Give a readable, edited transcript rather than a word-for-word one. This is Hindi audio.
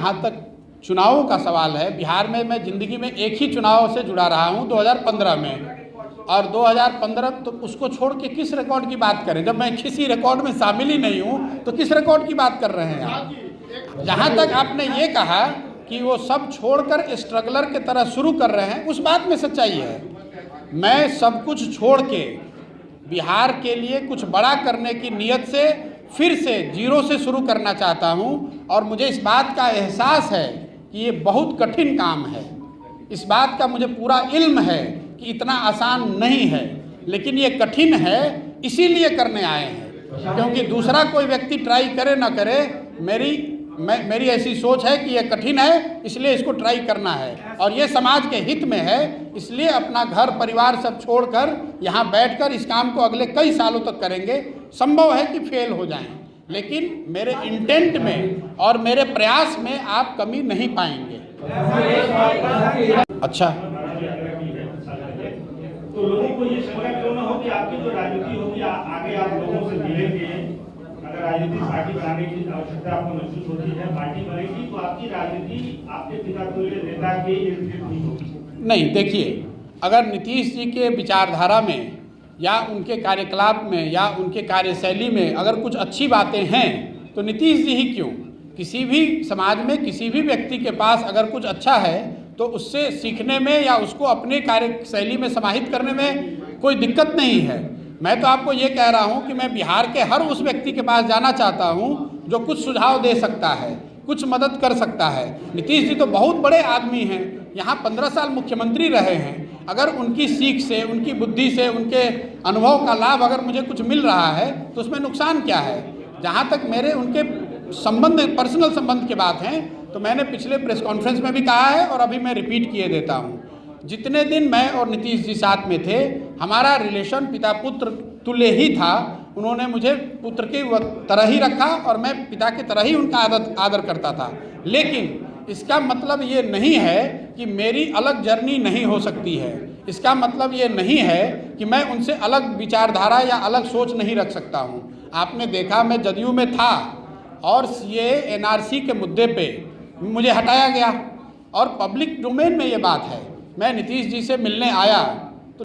जहाँ तक चुनावों का सवाल है, बिहार में मैं ज़िंदगी में एक ही चुनाव से जुड़ा रहा हूँ 2015 में, और 2015 तो उसको छोड़ के किस रिकॉर्ड की बात करें? जब मैं किसी रिकॉर्ड में शामिल ही नहीं हूँ तो किस रिकॉर्ड की बात कर रहे हैं आप? जहाँ तक आपने ये कहा कि वो सब छोड़कर स्ट्रगलर के तरह शुरू कर रहे हैं, उस बात में सच्चाई है। मैं सब कुछ छोड़ के बिहार के लिए कुछ बड़ा करने की नीयत से फिर से जीरो से शुरू करना चाहता हूँ, और मुझे इस बात का एहसास है कि ये बहुत कठिन काम है। इस बात का मुझे पूरा इल्म है कि इतना आसान नहीं है, लेकिन ये कठिन है, इसीलिए करने आए हैं। क्योंकि दूसरा कोई व्यक्ति ट्राई करे ना करे, मेरी ऐसी सोच है कि ये कठिन है, इसलिए इसको ट्राई करना है, और ये समाज के हित में है। इसलिए अपना घर परिवार सब छोड़कर यहाँ बैठकर इस काम को अगले कई सालों तक करेंगे। संभव है कि फेल हो जाएं, लेकिन मेरे इंटेंट में और मेरे प्रयास में आप कमी नहीं पाएंगे। अच्छा, तो लोगों को ये शंका क्यों ना हो कि आपकी जो राजनीति होगी आगे आप लोगों से मिलेंगे? अगर राजनीतिक पार्टी बनाने की आवश्यकता आपको महसूस होती है, पार्टी बनेगी तो आपकी राजनीति आपके पिता तुल्य नेता के इर्द गिर्द नहीं होगी। नहीं, देखिए, अगर नीतीश जी के विचारधारा में या उनके कार्यकलाप में या उनके कार्यशैली में अगर कुछ अच्छी बातें हैं तो नीतीश जी ही क्यों, किसी भी समाज में किसी भी व्यक्ति के पास अगर कुछ अच्छा है तो उससे सीखने में या उसको अपने कार्यशैली में समाहित करने में कोई दिक्कत नहीं है। मैं तो आपको ये कह रहा हूँ कि मैं बिहार के हर उस व्यक्ति के पास जाना चाहता हूँ जो कुछ सुझाव दे सकता है, कुछ मदद कर सकता है। नीतीश जी तो बहुत बड़े आदमी हैं, यहाँ 15 साल मुख्यमंत्री रहे हैं। अगर उनकी सीख से, उनकी बुद्धि से, उनके अनुभव का लाभ अगर मुझे कुछ मिल रहा है तो उसमें नुकसान क्या है? जहाँ तक मेरे उनके संबंध, पर्सनल संबंध की बात है, तो मैंने पिछले प्रेस कॉन्फ्रेंस में भी कहा है और अभी मैं रिपीट किए देता हूँ। जितने दिन मैं और नीतीश जी साथ में थे, हमारा रिलेशन पिता पुत्र तुल्य ही था। उन्होंने मुझे पुत्र की तरह ही रखा और मैं पिता की तरह ही उनका आदर करता था। लेकिन इसका मतलब ये नहीं है कि मेरी अलग जर्नी नहीं हो सकती है। इसका मतलब ये नहीं है कि मैं उनसे अलग विचारधारा या अलग सोच नहीं रख सकता हूँ। आपने देखा, मैं जदयू में था और सीएए एनआरसी के मुद्दे पे मुझे हटाया गया, और पब्लिक डोमेन में ये बात है। मैं नीतीश जी से मिलने आया